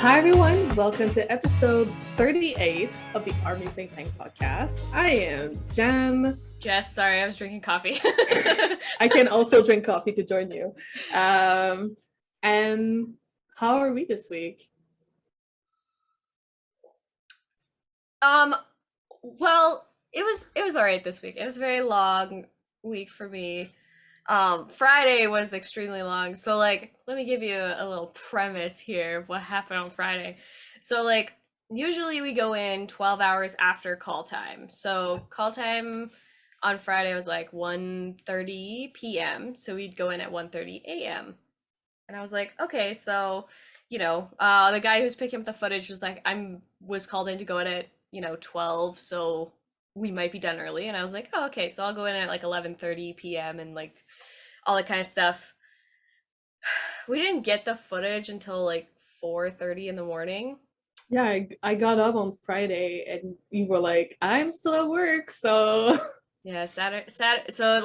Hi everyone, welcome to episode 38 of the Army Think Tank podcast. I am Jen. Jess, sorry, I was drinking coffee. I can also drink coffee to join you. And how are we this week? Well, it was all right this week. It was a very long week for me. Friday was extremely long. So let me give you a little premise here of what happened on Friday. So usually we go in 12 hours after call time. So call time on Friday was 1:30 p.m. So we'd go in at 1:30 a.m. And I was like, okay, so the guy who's picking up the footage was called in to go in at 12, so we might be done early. And I was like, oh, okay, so I'll go in at 11:30 p.m. and all that kind of stuff. We didn't get the footage until 4:30 in the morning. Yeah, I got up on Friday and you were like, I'm still at work, so yeah, Saturday, so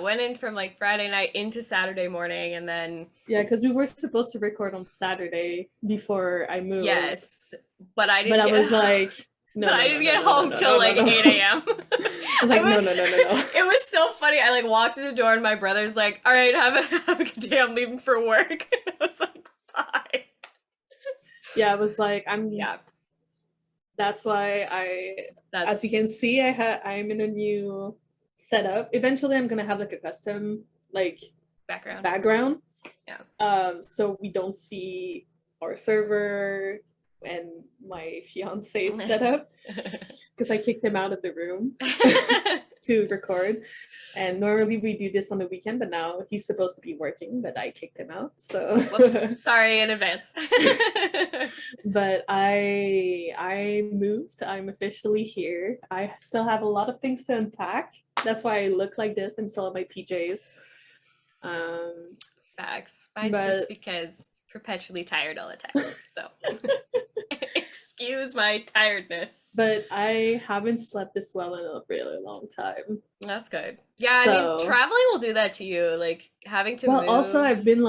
went in from Friday night into Saturday morning, and then because we were supposed to record on Saturday before I moved. Yes, but I didn't. I was like, no, I didn't get home till 8 a.m. I was like, no. It was so funny. I walked through the door and my brother's like, all right, have a good day. I'm leaving for work. And I was like, bye. Yeah, I was like, that's why as you can see, I'm in a new setup. Eventually I'm gonna have a custom background. Yeah. So we don't see our server and my fiance's setup because I kicked him out of the room to record. And normally we do this on the weekend, but now he's supposed to be working, but I kicked him out. So whoops, sorry in advance. But I moved. I'm officially here. I still have a lot of things to unpack. That's why I look like this. I'm still in my PJs. Facts. Mine's just because perpetually tired all the time. So excuse my tiredness. But I haven't slept this well in a really long time. That's good. Yeah, I mean, traveling will do that to you. Having to move. Also I've been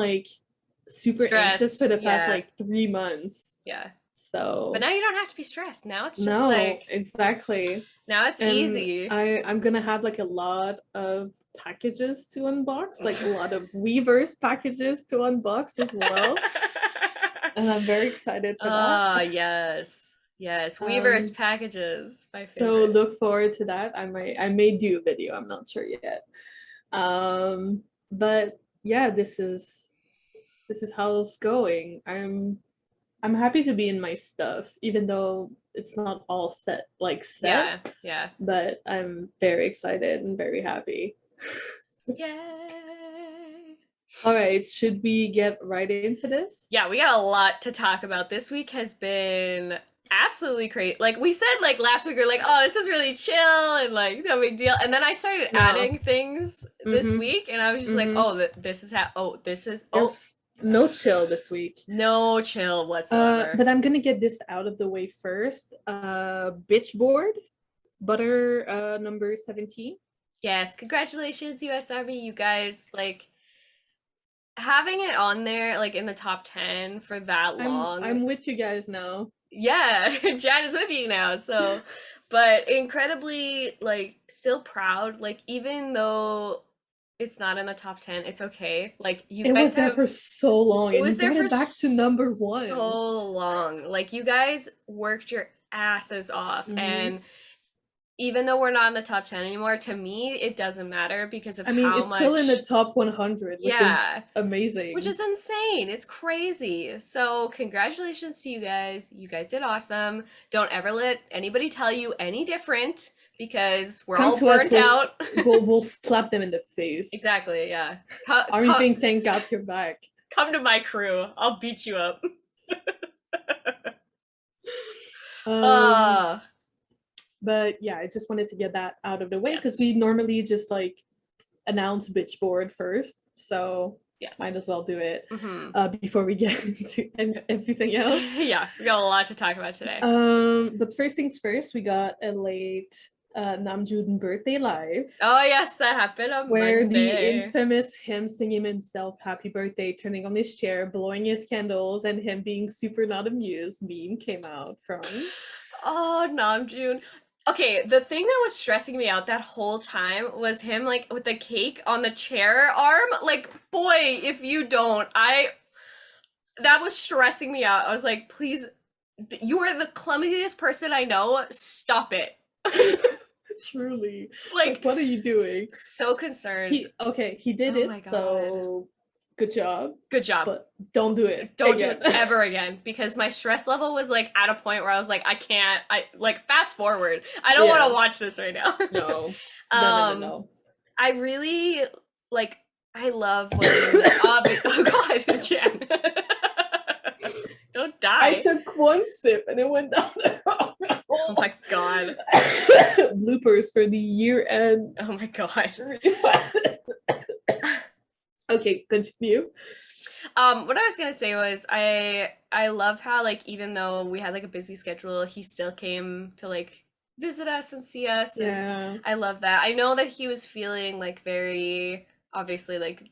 super anxious for the past 3 months. Yeah. So but now you don't have to be stressed. Now it's just exactly. Now it's easy. I'm gonna have a lot of packages to unbox, a lot of Weverse packages to unbox as well. And I'm very excited for that. Yes, Weverse packages, my favorite. So look forward to that. I may do a video, I'm not sure yet. But yeah, this is how it's going. I'm happy to be in my stuff, even though it's not all set. Yeah. But I'm very excited and very happy. Yay! All right, should we get right into this? Yeah, we got a lot to talk about. This week has been absolutely crazy. We said last week, we were oh, this is really chill and no big deal. And then I started adding things this week, and I was just no chill this week. No chill whatsoever. But I'm gonna get this out of the way first. Bitchboard, butter number 17. Yes, congratulations, US Army. You guys, having it on there, in the top 10 for that long. I'm with you guys now. Yeah, Jan is with you now, so. But incredibly, still proud, even though it's not in the top 10, it's okay. You guys was there for so long. It was there for back to number 1. So long. You guys worked your asses off, and even though we're not in the top 10 anymore, to me, it doesn't matter because of how much... it's still in the top 100, which is amazing. Which is insane. It's crazy. So congratulations to you guys. You guys did awesome. Don't ever let anybody tell you any different because we're all burnt out. We'll slap them in the face. Exactly, yeah. Army Think Tank got your back. Come to my crew. I'll beat you up. But yeah, I just wanted to get that out of the way because we normally just announce Bitchboard first. So might as well do it before we get into everything else. Yeah, we got a lot to talk about today. But first things first, we got a late Namjoon birthday live, Oh yes, that happened on where the Monday. infamous him singing himself happy birthday, turning on his chair, blowing his candles, and him being super not amused meme came out from. Oh, Namjoon. Okay, the thing that was stressing me out that whole time was him like with the cake on the chair arm. Like, boy, if you don't, that was stressing me out. I was like, please, you are the clumsiest person I know. Stop it. Truly. Like, what are you doing? So concerned. He did Oh it, my God. so good job. Good job. But don't do it. Don't do it ever again, because my stress level was like at a point where I was like, I can't. I like fast forward. I don't want to watch this right now. No. No. I really like. I love when oh God, Jen. Don't die. I took one sip and it went down the wrong. Oh my God. Bloopers for the year end. Oh my God. Okay, continue. What I was gonna say was I love how like even though we had like a busy schedule, he still came to like visit us and see us. And Yeah. I love that. I know that he was feeling like very obviously like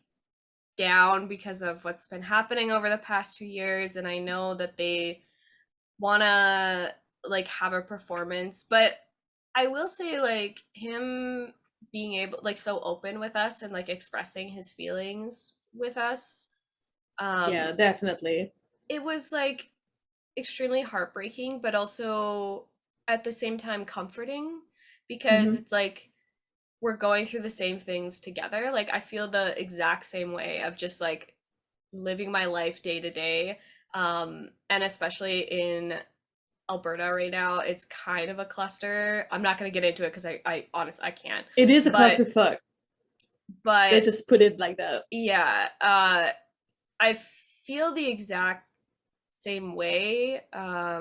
down because of what's been happening over the past 2 years, and I know that they wanna like have a performance, but I will say like him being able like so open with us and like expressing his feelings with us, Yeah, definitely. it was like extremely heartbreaking, but also at the same time comforting, because it's like we're going through the same things together. Like I feel the exact same way of just like living my life day to day, and especially in Alberta right now, it's kind of a cluster. I'm not gonna get into it because I honestly I can't. It is a clusterfuck. But let's just put it like that. Yeah, I feel the exact same way. I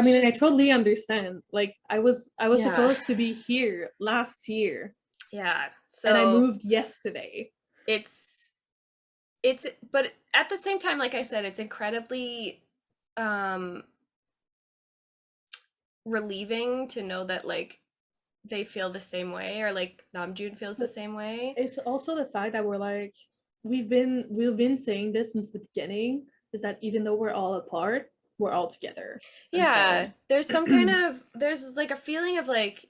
mean, I totally understand. Like I was supposed to be here last year. Yeah. So and I moved yesterday. It's but at the same time, like I said, it's incredibly relieving to know that like they feel the same way, or like Namjoon feels the same way. It's also the fact that we're like we've been saying this since the beginning, is that even though we're all apart, we're all together. Yeah, so there's some kind of there's like a feeling of like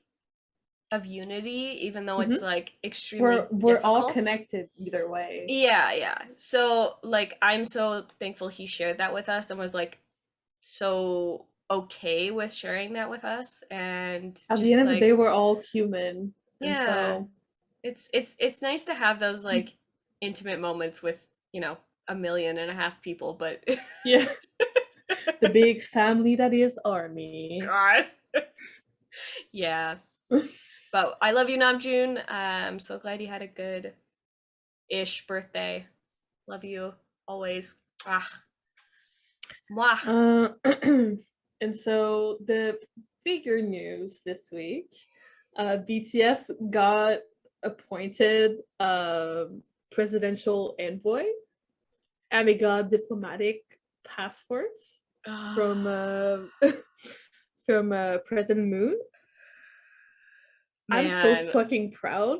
of unity, even though it's like extremely we're all connected either way. Yeah. So like I'm so thankful he shared that with us and was like so okay with sharing that with us. And at the end of the day, we're all human. Yeah. It's nice to have those like intimate moments with, 1.5 million people, but yeah. The big family that is ARMY. God. Yeah. But I love you, Namjoon. I'm so glad you had a good-ish birthday. Love you always. Mwah. And so the bigger news this week, BTS got appointed presidential envoy, and they got diplomatic passports from President Moon. Man. I'm so fucking proud.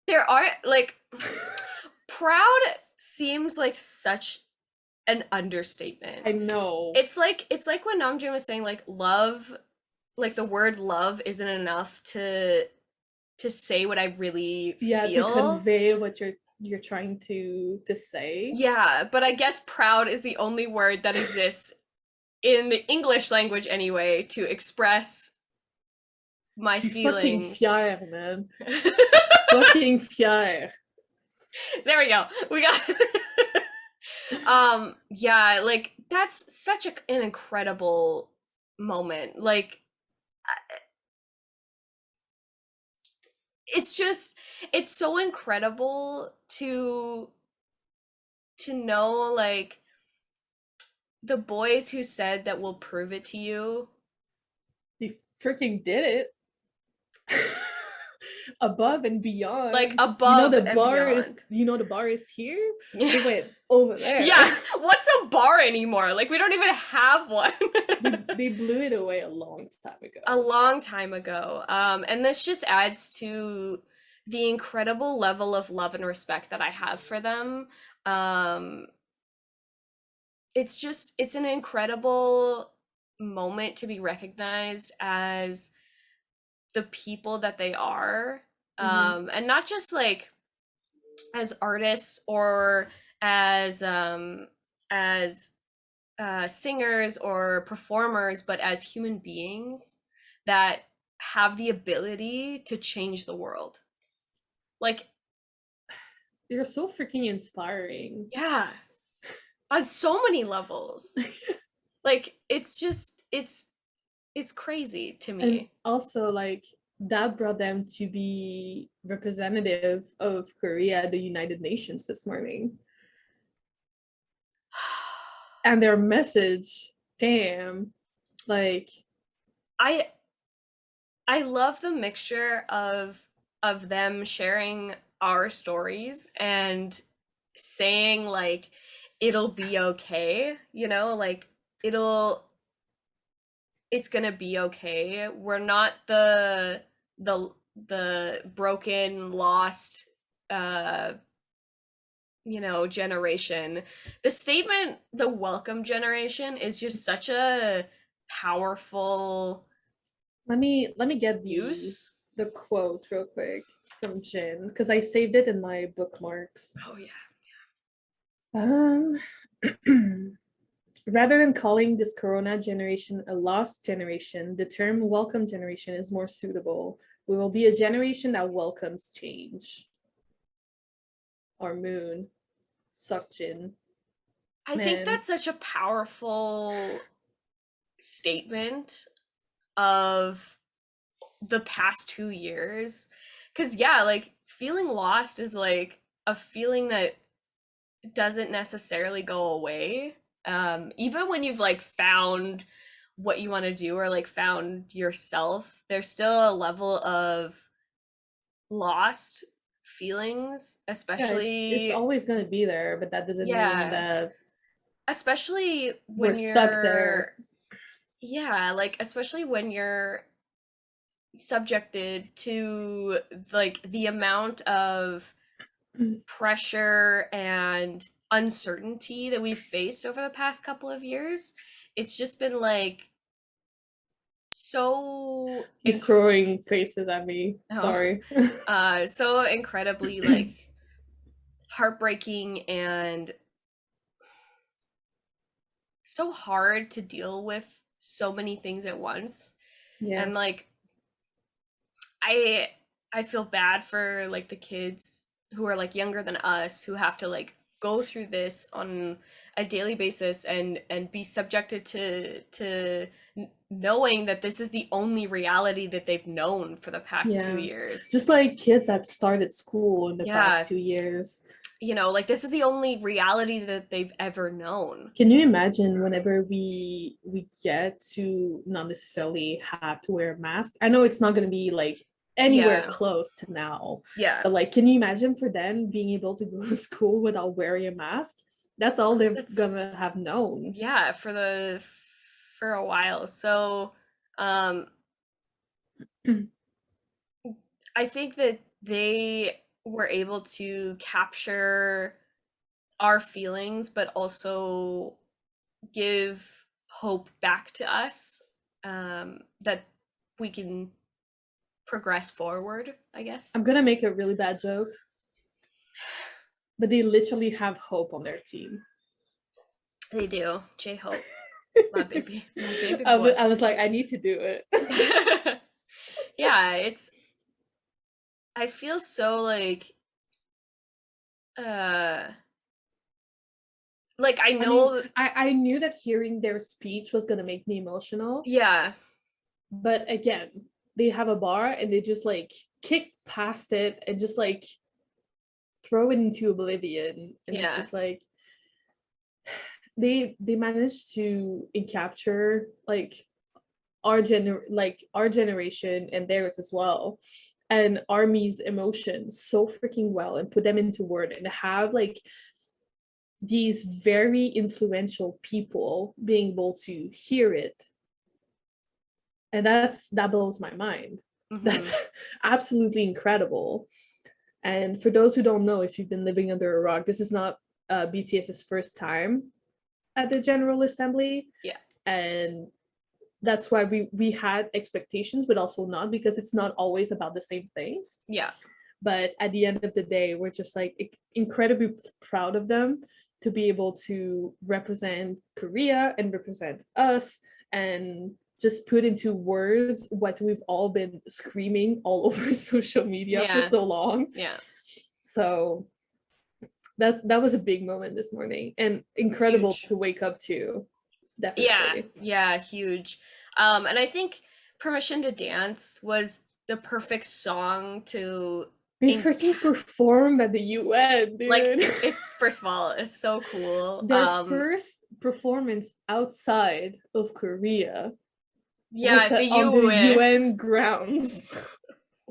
There are like proud seems like such an understatement. I know. It's like when Namjoon was saying like love, like the word love isn't enough to say what I really feel. To convey what you're trying to say. Yeah, but I guess proud is the only word that exists in the English language anyway to express my feelings. Fucking fier, man. Fucking fier. There we go. We got yeah, like that's such an incredible moment. Like it's so incredible to know like the boys who said that we'll prove it to you. They freaking did it. above and beyond. Like above the and bar is beyond. the bar is here. They went over there. Yeah, what's a bar anymore? Like we don't even have one. They blew it away a long time ago. A long time ago. And this just adds to the incredible level of love and respect that I have for them. It's an incredible moment to be recognized as the people that they are. And not just like as artists or as singers or performers, but as human beings that have the ability to change the world. Like, they're so freaking inspiring. yeah, on so many levels. Like, it's crazy to me. And also, like, that brought them to be representative of Korea at the United Nations this morning. And their message, damn, like, I love the mixture of them sharing our stories and saying like it'll be okay, you know, like it's gonna be okay. We're not the broken, lost generation. The statement, the welcome generation, is just such a powerful let me get the quote real quick from Jin, because I saved it in my bookmarks. Oh yeah. Rather than calling this Corona generation a lost generation, the term welcome generation is more suitable. We will be a generation that welcomes change. Or Moon, Seokjin. I think that's such a powerful statement of the past 2 years. Because yeah, like feeling lost is like a feeling that doesn't necessarily go away. Even when you've like found what you want to do or like found yourself, there's still a level of lost feelings, especially it's always going to be there, but that doesn't mean that especially when we're stuck there. Yeah, like especially when you're subjected to like the amount of pressure and uncertainty that we've faced over the past couple of years. It's just been like so he's throwing faces at me. Sorry. So incredibly like heartbreaking and so hard to deal with so many things at once. Yeah. And like I feel bad for like the kids who are like younger than us who have to like go through this on a daily basis and be subjected to knowing that this is the only reality that they've known for the past 2 years. Just like kids that started school in the past 2 years. You know, like this is the only reality that they've ever known. Can you imagine whenever we get to not necessarily have to wear a mask? I know it's not going to be like anywhere close to now. Yeah. But like, can you imagine for them being able to go to school without wearing a mask? That's all they're gonna have known. Yeah, for a while. So I think that they were able to capture our feelings, but also give hope back to us, that we can progress forward, I guess. I'm gonna make a really bad joke, but they literally have hope on their team. They do. J-Hope. My baby. My baby boy. I was like, I need to do it. Yeah, I feel so like I know I knew that hearing their speech was gonna make me emotional. Yeah. But again, they have a bar and they just like kick past it and just like throw it into oblivion. And it's just like they managed to capture like our generation and theirs as well. and ARMY's emotions so freaking well and put them into word, and have like these very influential people being able to hear it. And that blows my mind. That's absolutely incredible. And for those who don't know, if you've been living under a rock, this is not BTS's first time at the General Assembly. Yeah. And that's why we had expectations, but also not, because it's not always about the same things. Yeah. But at the end of the day, we're just like incredibly proud of them to be able to represent Korea and represent us and just put into words what we've all been screaming all over social media for so long. Yeah. So that was a big moment this morning, and incredible to wake up to. Definitely. Yeah, huge. And I think Permission to Dance was the perfect song to They freaking performed at the UN, dude. Like, it's, first of all, it's so cool. Their first performance outside of Korea. Yeah, the UN grounds.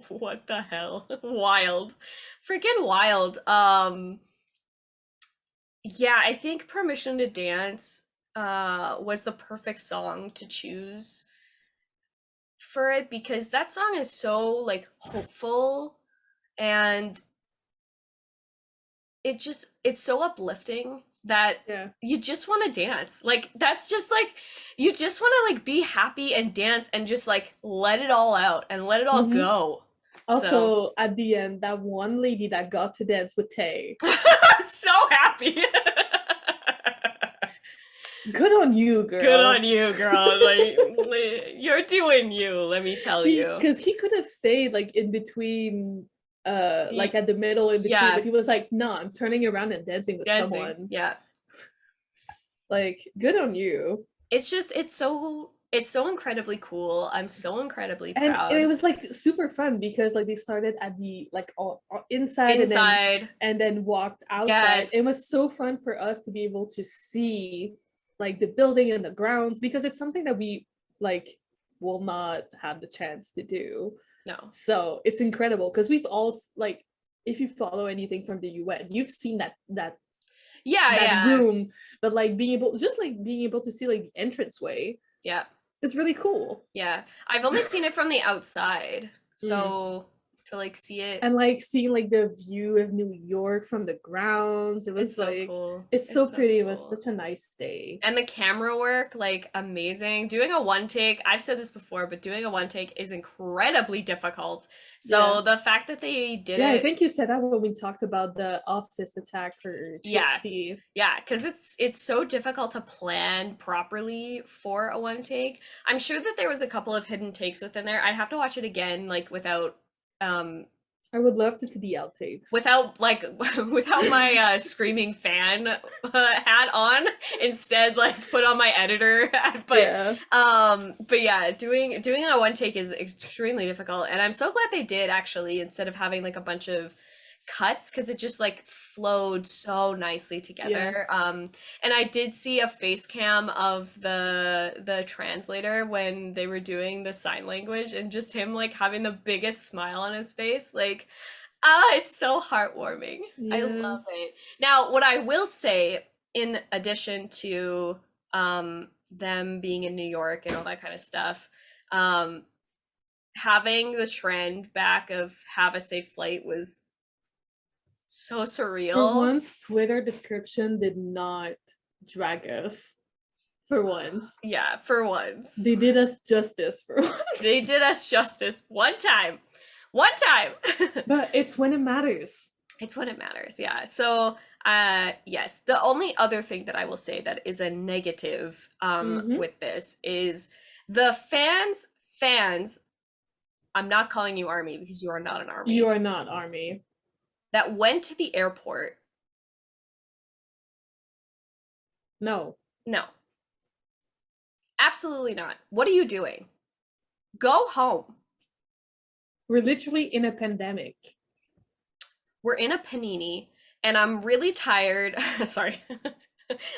What the hell? Wild. Freaking wild. Yeah, I think Permission to Dance was the perfect song to choose for it, because that song is so like hopeful, and it's so uplifting that you just want to dance. Like, that's just like, you just want to like be happy and dance and just like let it all out and let it all go. Also, at the end, that one lady that got to dance with Tae. So happy. Good on you, girl. Good on you, girl. Like, you're doing you, let me tell you. Because he could have stayed like in between, like at the middle in between, but he was like, no, I'm turning around and dancing with someone. Yeah. Like, good on you. It's just, it's so incredibly cool. I'm so incredibly proud. And it was like super fun because like they started at the like all inside and then walked outside. It was so fun for us to be able to see like the building and the grounds, because it's something that we like will not have the chance to do. No. So it's incredible because we've all like, if you follow anything from the UN, you've seen that room, but like being able to see like the entranceway. Yeah. It's really cool. Yeah. I've only seen it from the outside. So to like see it and like seeing like the view of New York from the grounds, it was so cool. It's so pretty. Cool. It was such a nice day. And the camera work, like, amazing. Doing a one take, I've said this before, but doing a one take is incredibly difficult. So the fact that they did it. I think you said that when we talked about the office attack for TXT. Yeah, because it's so difficult to plan properly for a one take. I'm sure that there was a couple of hidden takes within there. I'd have to watch it again, like, without I would love to see the outtakes without my screaming fan hat on. Instead, like, put on my editor hat. But yeah, doing a one take is extremely difficult, and I'm so glad they did, actually, instead of having like a bunch of cuts, because it just like flowed so nicely together. And I did see a face cam of the translator when they were doing the sign language, and just him like having the biggest smile on his face. Like, it's so heartwarming. I love it. Now, what I will say, in addition to them being in New York and all that kind of stuff, having the trend back of "Have a safe flight" was so surreal. For once, Twitter description did not drag us. For once. Yeah, for once. They did us justice for once. They did us justice one time. But it's when it matters. It's when it matters, yeah. So, yes, the only other thing that I will say that is a negative with this is the fans, I'm not calling you ARMY because you are not an ARMY. You are not ARMY. That went to the airport. No. Absolutely not. What are you doing? Go home. We're literally in a pandemic. We're in a panini, and I'm really tired. Sorry.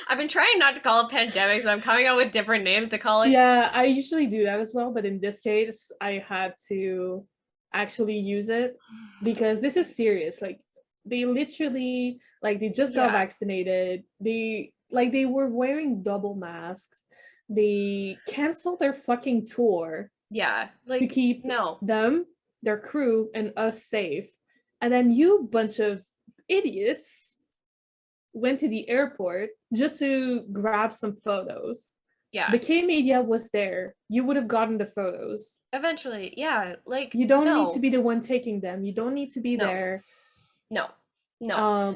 I've been trying not to call it pandemic, so I'm coming up with different names to call it. Yeah, I usually do that as well, but in this case, I had to actually use it, because this is serious. Like they literally, like they just got vaccinated. They were wearing double masks. They canceled their fucking tour. Yeah, to like keep no. them, their crew, and us safe. And then you bunch of idiots went to the airport just to grab some photos. Yeah. The K media was there. You would have gotten the photos. Eventually, yeah. Like You don't no. need to be the one taking them. You don't need to be there. No.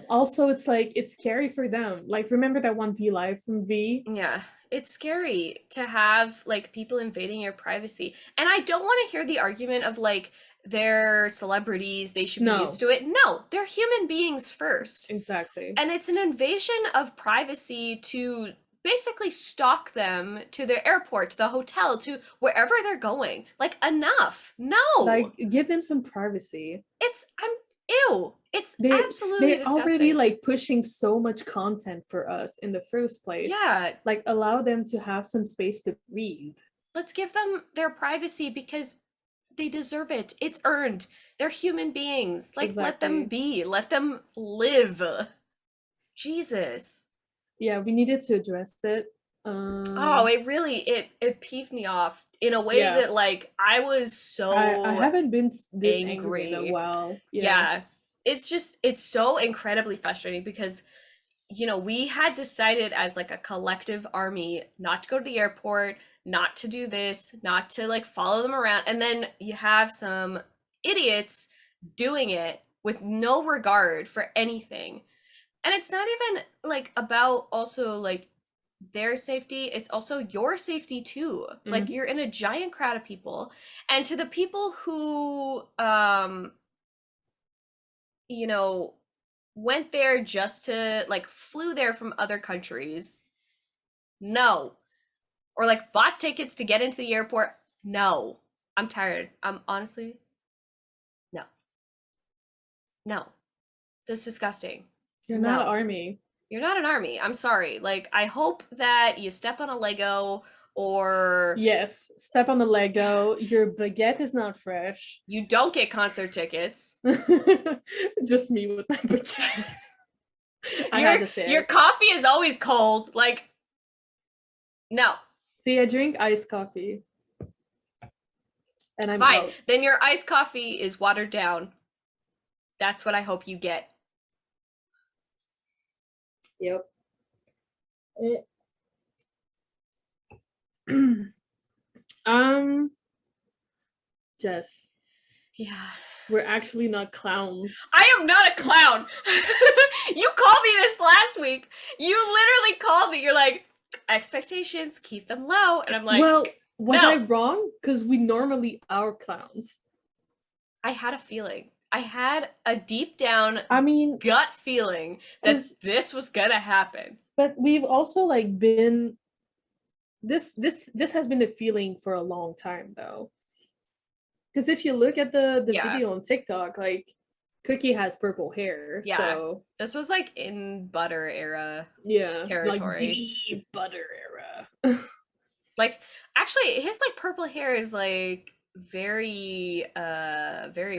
Also, it's like it's scary for them. Like, remember that one Vlive from V? Yeah. It's scary to have like people invading your privacy. And I don't want to hear the argument of like they're celebrities, they should be used to it. No, they're human beings first. Exactly. And it's an invasion of privacy to basically stalk them to their airport, to the hotel, to wherever they're going. Like, enough. No. Like, give them some privacy. Ew. It's absolutely they're disgusting. already like pushing so much content for us in the first place. Yeah. Like, allow them to have some space to breathe. Let's give them their privacy because they deserve it. It's earned. They're human beings. Like, let them be. Let them live. Jesus. Yeah, we needed to address it. It really it peeved me off in a way that like I was so I haven't been this angry in a while. Yeah. It's so incredibly frustrating because we had decided as like a collective army not to go to the airport, not to do this, not to like follow them around, and then you have some idiots doing it with no regard for anything. And it's not even like about also like their safety, it's also your safety too. Like you're in a giant crowd of people, and to the people who went there just to like flew there from other countries, no. Or like bought tickets to get into the airport, no. I'm tired. I'm honestly no. That's disgusting. You're not an army. You're not an army. I'm sorry. Like, I hope that you step on a Lego or... Yes, step on the Lego. Your baguette is not fresh. You don't get concert tickets. Just me with my baguette. Your coffee is always cold. Like, no. See, I drink iced coffee. And I'm fine. out. Then your iced coffee is watered down. That's what I hope you get. Yep. Jess. Yeah. We're actually not clowns. I am not a clown. You called me this last week. You literally called me. You're like, expectations, keep them low. And I'm like, well, was I wrong? Because we normally are clowns. I had a feeling. I had a deep down gut feeling that this was gonna happen. But we've also like been this has been a feeling for a long time though. Because if you look at the video on TikTok, like Cookie has purple hair. Yeah. So this was like in butter era territory. Like deep butter era. Like actually his like purple hair is like very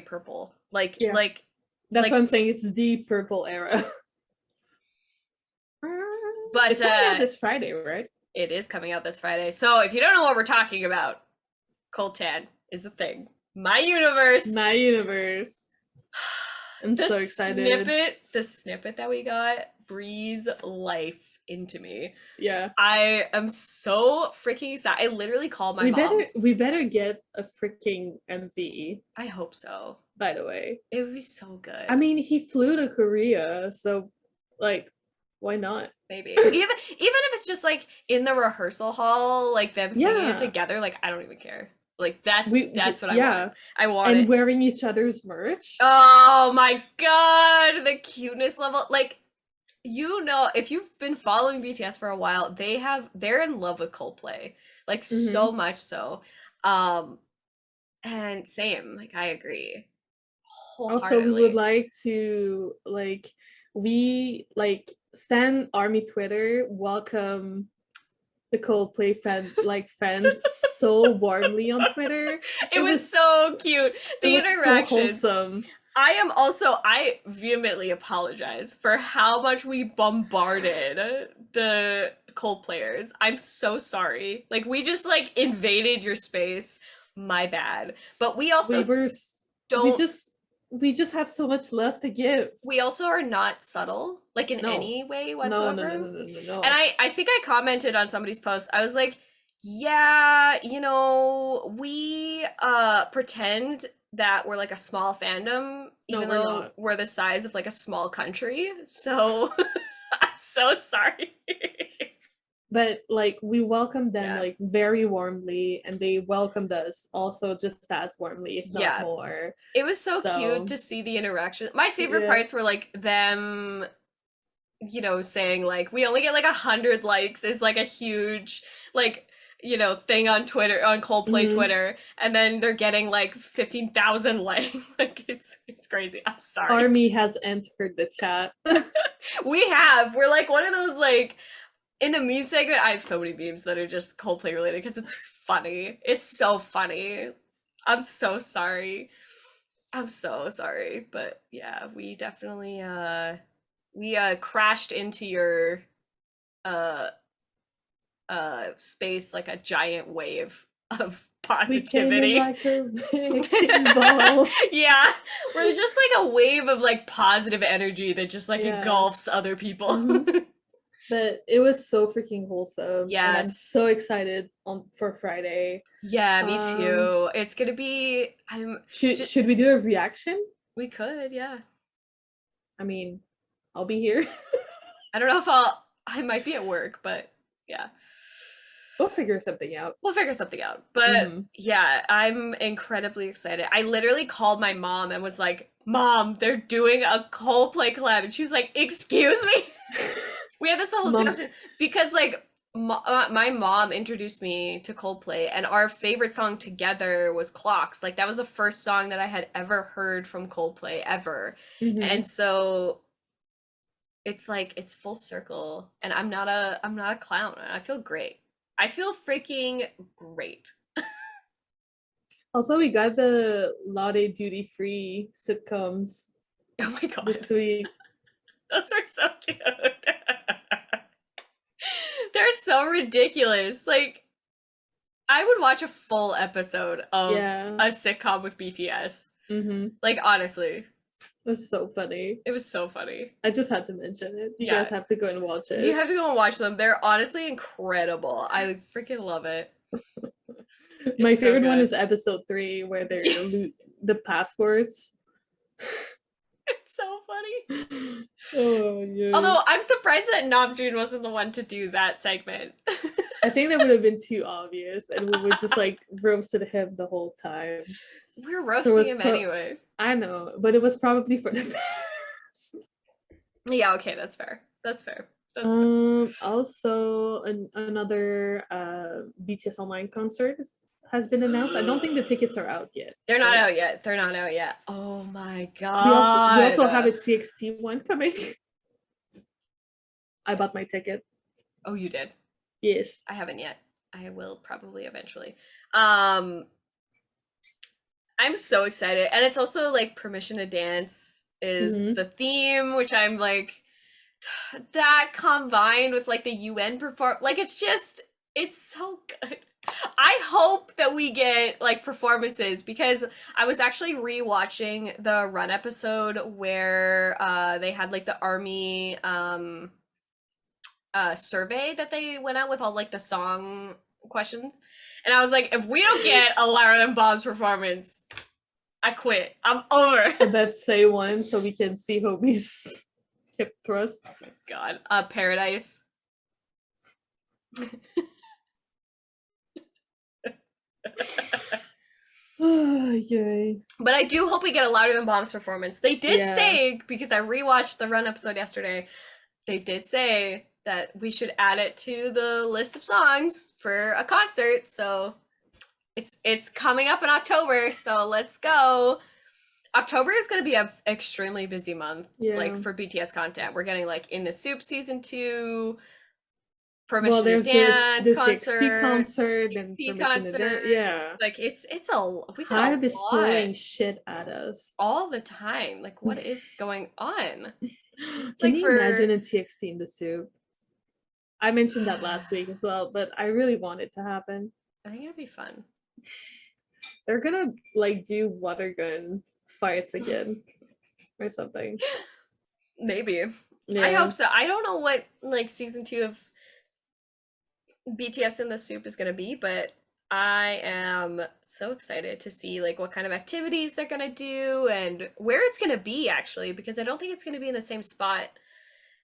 purple. Like that's what I'm saying, it's the purple era. But it's coming out this Friday, right? It is coming out this Friday. So if you don't know what we're talking about, ColdTan is the thing. My universe. I'm so excited. The snippet that we got breathes life into me. Yeah. I am so freaking excited. I literally called my mom. We better get a freaking MV. I hope so. By the way. It would be so good. I mean, he flew to Korea, so like why not? Maybe. even if it's just like in the rehearsal hall, like them singing it together, like I don't even care. Like that's what I want. I want it. Wearing each other's merch. Oh my god, the cuteness level. Like, if you've been following BTS for a while, they're in love with Coldplay. Like so much so. And same, like I agree. Also, we would like to Stan Army Twitter welcome the Coldplay fans so warmly on Twitter. It was so cute. The interactions. So wholesome. I vehemently apologize for how much we bombarded the Coldplayers. I'm so sorry. Like, we just like invaded your space. My bad. But we also we just have so much love to give. We also are not subtle, like in any way whatsoever. No. And I think I commented on somebody's post. I was like, yeah, you know, we pretend that we're like a small fandom, even though we're the size of like a small country. So I'm so sorry. But like, we welcomed them like very warmly, and they welcomed us also just as warmly, if not more. It was so cute to see the interaction. My favorite parts were like them, you know, saying like, we only get like 100 likes is like a huge like, you know, thing on Twitter, on Coldplay Twitter, and then they're getting like 15,000 likes. Like, it's crazy. I'm sorry. Army has entered the chat. We're like one of those, like, in the meme segment, I have so many memes that are just Coldplay related because it's funny. It's so funny. I'm so sorry. I'm so sorry. But yeah, we definitely crashed into your space like a giant wave of positivity. We like a wrecking ball. Yeah, we're just like a wave of like positive energy that just like engulfs other people. But it was so freaking wholesome. Yes. And I'm so excited for Friday. Yeah, me too. It's gonna be. Should we do a reaction? We could, yeah. I mean, I'll be here. I don't know if I might be at work, but yeah. We'll figure something out. But yeah, I'm incredibly excited. I literally called my mom and was like, Mom, they're doing a Coldplay collab. And she was like, excuse me? We had this whole discussion because like my mom introduced me to Coldplay, and our favorite song together was Clocks. Like, that was the first song that I had ever heard from Coldplay ever. And so it's like, it's full circle, and I'm not a clown. I feel great. I feel freaking great. Also, we got the Lotte duty-free sitcoms. Oh my god. This week. Those are so cute. They're so ridiculous. Like, I would watch a full episode of a sitcom with BTS. Like, honestly. It was so funny. It was so funny. I just had to mention it. You guys have to go and watch it. You have to go and watch them. They're honestly incredible. I freaking love it. My favorite one is episode 3, where they're the passports. It's so funny. Oh yeah. Although I'm surprised that Namjoon wasn't the one to do that segment. I think that would have been too obvious, and we would just like roasted him the whole time. We're roasting him anyway. I know, but it was probably for the best. Yeah, okay, that's fair. That's fair. Also, another BTS online concert has been announced. I don't think the tickets are out yet. They're not out yet. Oh my god. We also have a TXT one coming. I bought my ticket. Oh, you did? Yes. I haven't yet. I will probably eventually. I'm so excited. And it's also like Permission to Dance is the theme, which I'm like, that combined with like the UN perform, like, it's so good. I hope that we get like performances, because I was actually rewatching the Run episode where they had like the army survey that they went out with all like the song questions, and I was like, if we don't get a Louder Than Bomb's performance, I quit. I'm over. Let's say one so we can see Hobie's hip thrust. Oh my god. Paradise. Oh, yay. But I do hope we get a Louder Than Bomb's performance. They did say, because I rewatched the Run episode yesterday, they did say that we should add it to the list of songs for a concert. So it's coming up in October, so let's go. October is going to be an extremely busy month, like for BTS content. We're getting like In the Soup season 2. Well, Permission to there's Dance the TXT concert, concert and TXT permission to concert. dance. Yeah. Like we get a Hive is lot throwing shit at us. all the time. Like, what is going on? It's Can like you imagine a TXT in the soup? I mentioned that last week as well, but I really want it to happen. I think it'd be fun. They're gonna like do water gun fights again or something. Maybe. Yeah. I hope so. I don't know what like season 2 of BTS in the Soup is gonna be, but I am so excited to see like what kind of activities they're gonna do and where it's gonna be actually, because I don't think it's gonna be in the same spot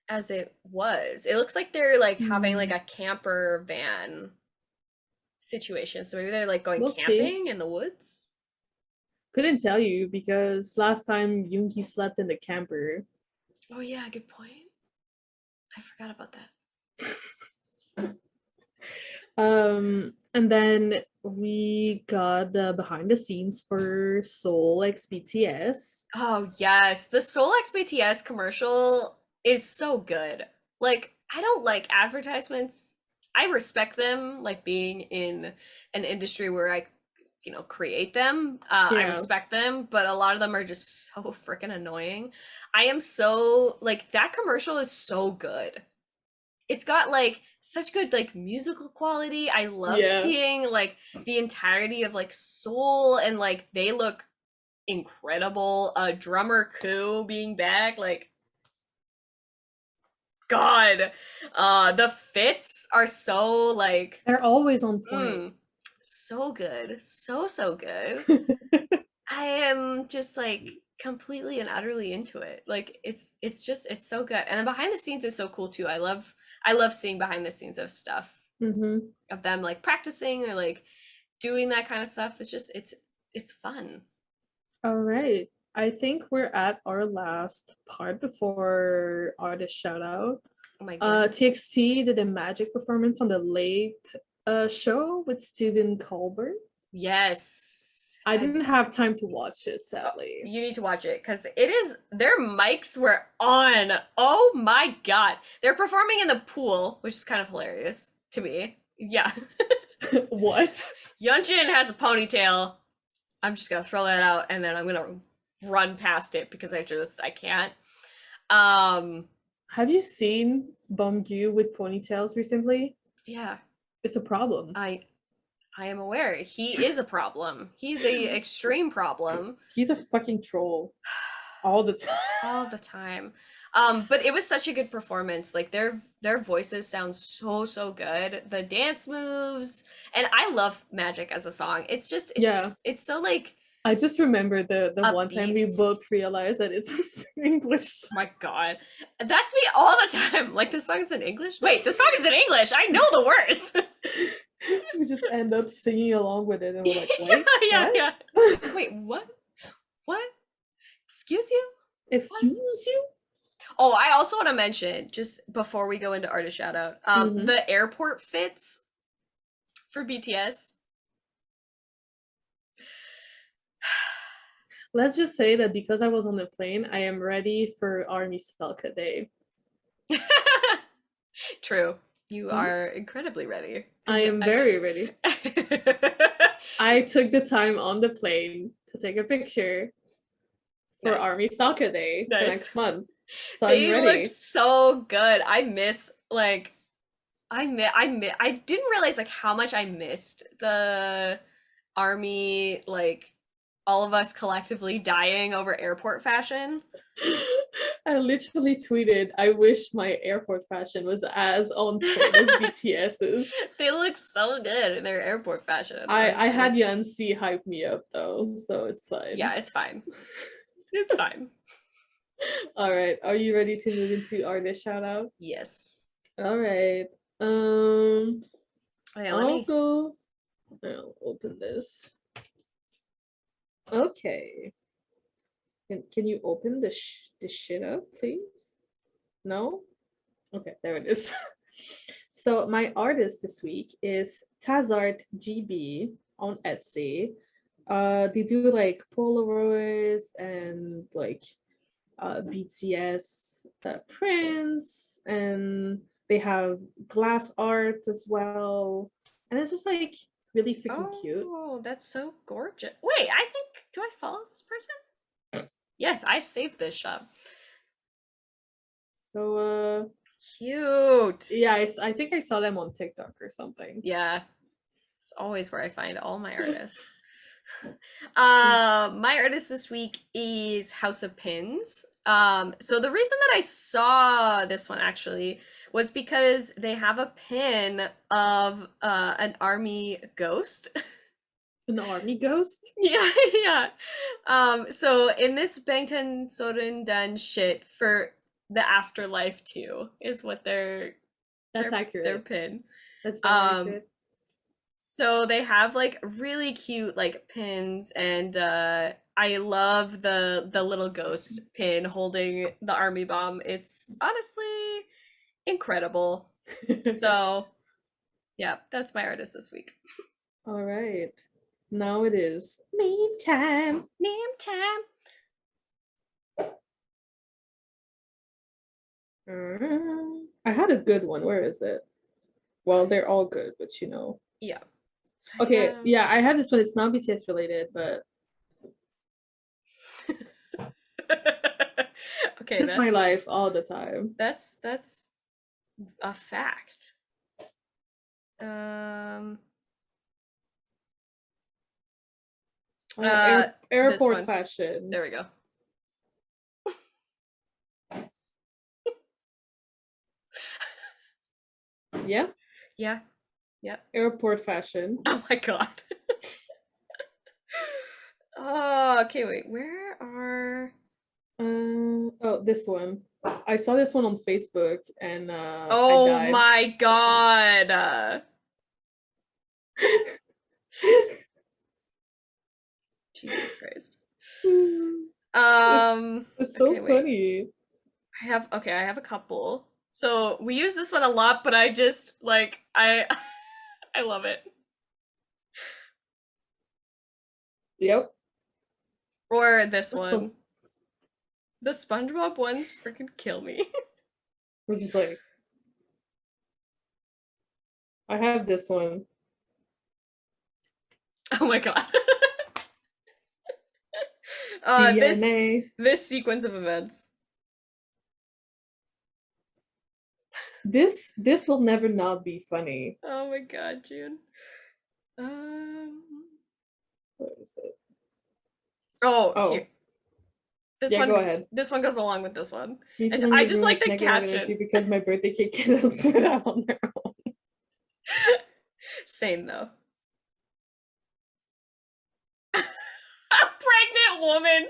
as it was. It looks like they're like having like a camper van situation. So maybe they're like going camping in the woods. Couldn't tell you because last time Yoongi slept in the camper. Oh yeah, good point. I forgot about that. And then we got the behind the scenes for Seoul X BTS. Oh yes, the Seoul X BTS commercial is so good. Like, I don't like advertisements. I respect them, like being in an industry where I, create them. I respect them, but a lot of them are just so freaking annoying. I am so like that commercial is so good. It's got like such good like musical quality. I love seeing like the entirety of like Seoul, and like they look incredible. Drummer Koo being back, like God. The fits are so like they're always on point. So good. So good. I am just like completely and utterly into it. Like it's so good. And then behind the scenes is so cool too. I love seeing behind the scenes of stuff. Of them like practicing or like doing that kind of stuff. It's just it's fun. All right. I think we're at our last part before artist shout out. Oh my god. TXT did a magic performance on the late show with Steven Colbert. Yes. I didn't have time to watch it, sadly. You need to watch it because their mics were on. Oh my god. They're performing in the pool, which is kind of hilarious to me. Yeah. What? Yeonjun has a ponytail. I'm just gonna throw that out and then I'm gonna run past it because I can't. Have you seen Bongyu with ponytails recently? Yeah. It's a problem. I am aware. He is a problem. He's a extreme problem. He's a fucking troll. All the time. All the time. But it was such a good performance. Like their voices sound so good. The dance moves, and I love Magic as a song. It's just it's so like I just remember the one time we both realized that it's an English song. Oh my god. That's me all the time. Like the song's in English? Wait, the song is in English. I know the words. We just end up singing along with it and we're like, wait, yeah. Wait, what? What? Excuse you? Excuse you? Oh, I also want to mention, just before we go into artist shout out, the airport fits for BTS. Let's just say that because I was on the plane, I am ready for Army Selka Day. True. You are incredibly ready. I am very ready. I took the time on the plane to take a picture for Army Selka Day for next month. So they I'm ready. Look so good. I miss like I didn't realize like how much I missed the army, like all of us collectively dying over airport fashion. I literally tweeted, I wish my airport fashion was as on point as BTS's. They look so good in their airport fashion. I had Yancy hype me up though, so it's fine. Yeah, it's fine. It's fine. All right, are you ready to move into artist shout out? Yes. All right. I'll open this. Okay. Can you open this shit up, please? No? Okay, there it is. So my artist this week is Tazart GB on Etsy. They do like Polaroids and like BTS prints, and They have glass art as well, and it's just like really freaking cute. Oh, that's so gorgeous. Wait, I think, do I follow this person? Yes, I've saved this shop. So Cute. yeah, I think I saw them on TikTok or something. Yeah, it's always where I find all my artists. My artist this week is House of Pins. So the reason that I saw this one actually was because they have a pin of an army ghost. An army ghost? Yeah, yeah. So in this Bangtan Sorindan shit for the afterlife too is what That's accurate. their pin. That's very accurate. So they have like really cute like pins, and I love the little ghost pin holding the army bomb. It's honestly incredible. So yeah, that's my artist this week. All right. Now it is meme time. Meme time. I had a good one. Where is it? Well, they're all good, but you know. Yeah. Okay, yeah, I had this one. It's not BTS related, but okay, it's my life all the time. That's a fact. Airport fashion. There we go. Yeah? Yeah. Yeah. Airport fashion. Oh my god. Oh, okay, wait. Where are oh, this one. I saw this one on Facebook and oh I died. my god. Jesus Christ. It's so funny. I have a couple. So we use this one a lot, but I just like I love it. Yep. Or this one. The SpongeBob ones freaking kill me. We're just like, I have this one. Oh my god. This sequence of events. This will never not be funny. Oh my god, June. What is it? Oh. Here. This one, go ahead. This one goes along with this one. I just like the caption because my birthday cake candles went out on their own. Same though. A pregnant woman.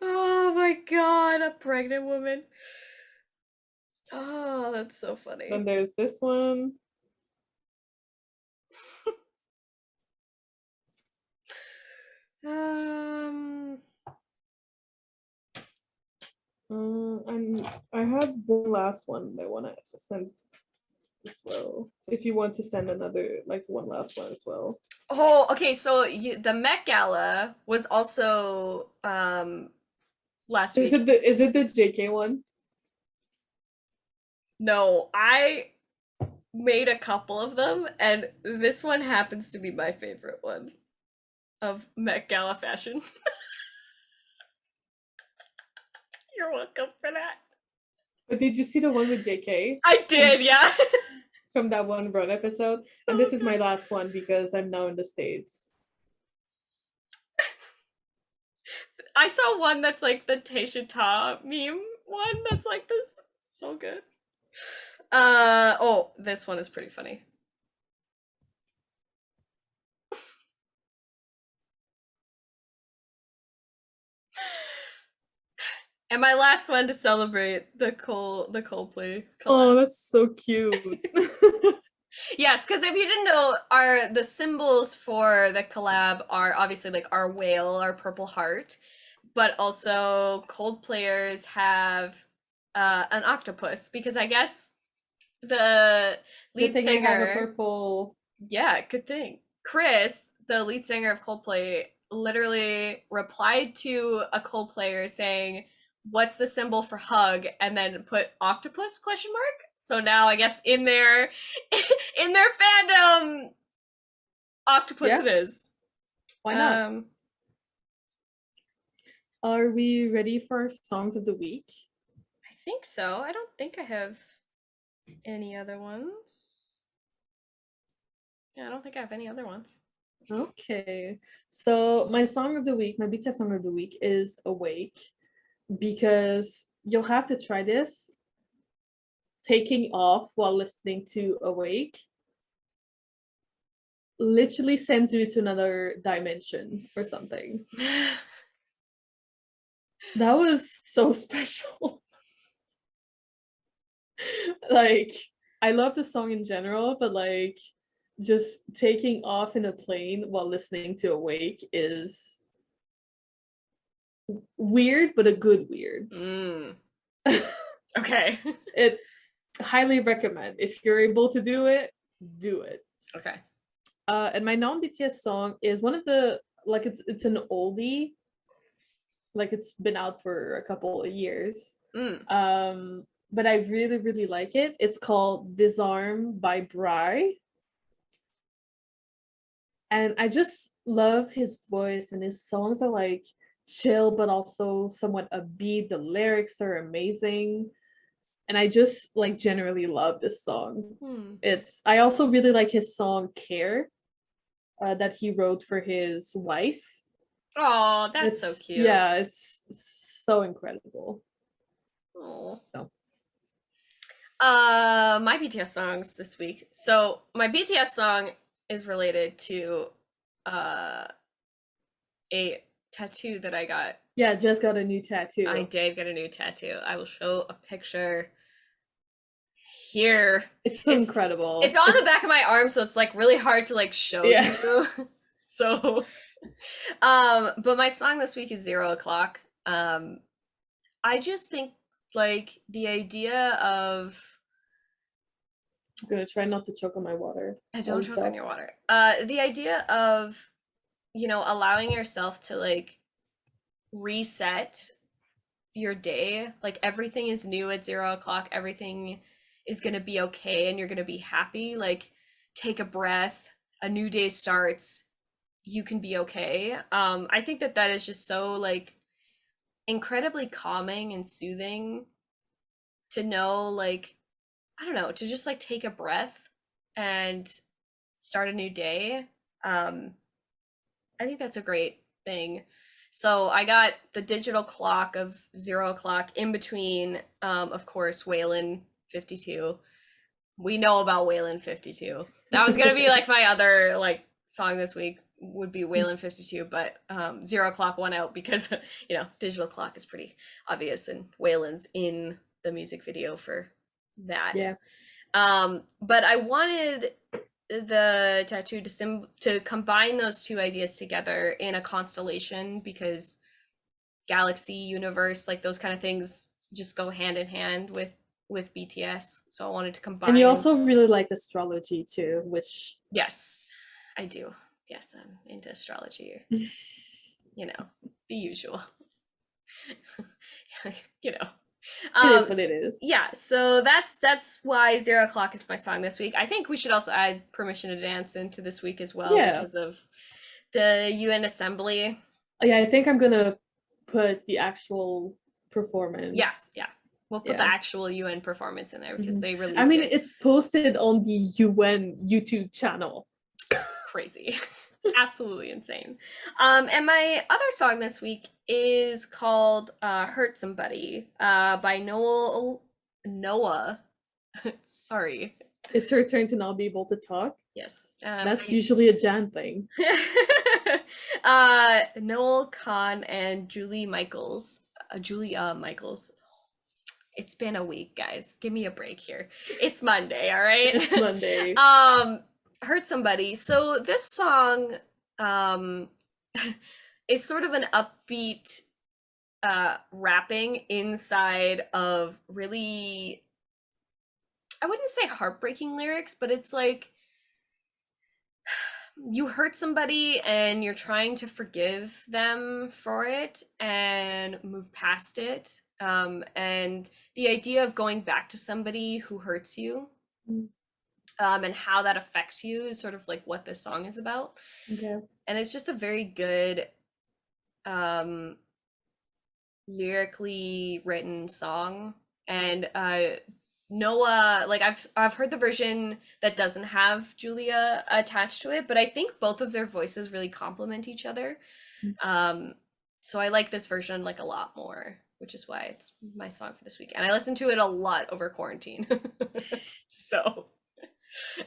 Oh my god, a pregnant woman. Oh, that's so funny. And there's this one. And I have one last one that I want to send as well. If you want to send another, like one last one as well. Oh, okay. So the Met Gala was also last week. Is it the JK one? No, I made a couple of them, and this one happens to be my favorite one of Met Gala fashion. You're welcome for that. But did you see the one with JK? I did, yeah. From that one Run episode. And this is my last one because I'm now in the States. I saw one that's like the Taysha Ta meme one that's like this. So good. Oh, this one is pretty funny. And my last one to celebrate the Coldplay collab. Oh, that's so cute. Yes, because if you didn't know, the symbols for the collab are obviously like our whale, our purple heart, but also Coldplayers have an octopus, because I guess the lead singer have a purple. Yeah, good thing. Chris, the lead singer of Coldplay, literally replied to a Coldplayer saying, what's the symbol for hug, and then put octopus question mark. So now I guess in their in their fandom, octopus it is. Why not? Are we ready for songs of the week? I think so. I don't think I have any other ones. Yeah, I don't think I have any other ones. Okay. So my song of the week, my BTS song of the week is Awake, because you'll have to try this. Taking off while listening to Awake literally sends you to another dimension or something. That was so special. Like, I love the song in general, but like just taking off in a plane while listening to Awake is weird, but a good weird. Okay. It highly recommend. If you're able to do it, do it. Okay. And my non-BTS song is one of the, like, it's an oldie. Like, it's been out for a couple of years. But I really, really like it. It's called Disarm by Bry. And I just love his voice, and his songs are like chill, but also somewhat upbeat. The lyrics are amazing. And I just like generally love this song. I also really like his song Care, that he wrote for his wife. Oh, that's so cute. Yeah, it's so incredible. Oh. So. My BTS songs this week. So my BTS song is related to a tattoo that I got. Yeah, just got a new tattoo. I did get a new tattoo. I will show a picture here. It's incredible. It's on the back of my arm, so it's like really hard to like show you. So but my song this week is 0 o'clock. I just think like the idea of, I'm gonna try not to choke on my water. Don't choke on your water. The idea of, you know, allowing yourself to like reset your day, like everything is new at 0 o'clock, everything is gonna be okay, and you're gonna be happy. Like, take a breath, a new day starts, you can be okay. I think that is just so like incredibly calming and soothing to know, like, I don't know, to just like take a breath and start a new day. I think that's a great thing. So I got the digital clock of 0 o'clock in between, of course, Waylon 52. We know about Waylon 52. That was gonna be like my other like song this week would be Waylon 52, but 0 o'clock won out because, you know, digital clock is pretty obvious, and Waylon's in the music video for that. Yeah. But I wanted the tattoo to combine those two ideas together in a constellation, because galaxy, universe, like those kind of things just go hand in hand with BTS. So I wanted to combine. And you also really like astrology too, which... Yes, I do. Yes, I'm into astrology. You know, the usual. You know. It is what it is. Yeah, so that's why 0 o'clock is my song this week. I think we should also add Permission to Dance into this week as well, because of the UN Assembly. Yeah, I think I'm gonna put the actual performance. Yeah. We'll put the actual UN performance in there, because they released it. I mean, it's posted on the UN YouTube channel. Crazy. Absolutely insane. And my other song this week is called Hurt Somebody by Noah. Sorry. It's her turn to not be able to talk. Yes. That's usually a Jan thing. Noel Khan and Julia Michaels. It's been a week, guys. Give me a break here. It's Monday, all right? It's Monday. Hurt Somebody. So this song is sort of an upbeat rapping inside of really, I wouldn't say heartbreaking lyrics, but it's like you hurt somebody and you're trying to forgive them for it and move past it. and the idea of going back to somebody who hurts you, and how that affects you is sort of like what this song is about. Okay. And it's just a very good lyrically written song. And Noah, like I've heard the version that doesn't have Julia attached to it, but I think both of their voices really complement each other. So I like this version like a lot more, which is why it's my song for this week. And I listened to it a lot over quarantine. So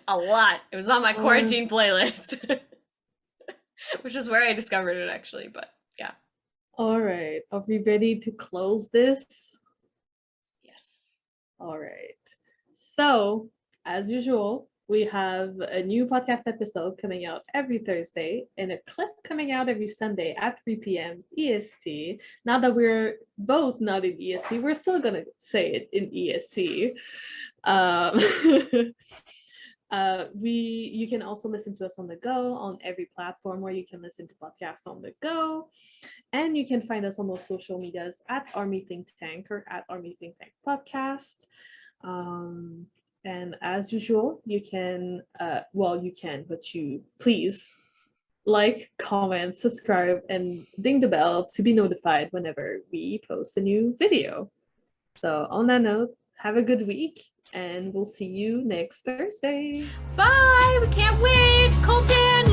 a lot. It was on my quarantine playlist. Which is where I discovered it actually, but yeah. All right. Are we ready to close this? Yes. All right. So, as usual, we have a new podcast episode coming out every Thursday and a clip coming out every Sunday at 3 p.m. EST. Now that we're both not in EST, we're still going to say it in EST. You can also listen to us on the go on every platform where you can listen to podcasts on the go. And you can find us on those social medias at Army Think Tank or at Army Think Tank Podcast. And as usual, you can, but you please like, comment, subscribe, and ding the bell to be notified whenever we post a new video. So on that note, have a good week, and we'll see you next Thursday. Bye! We can't wait! ColdTan!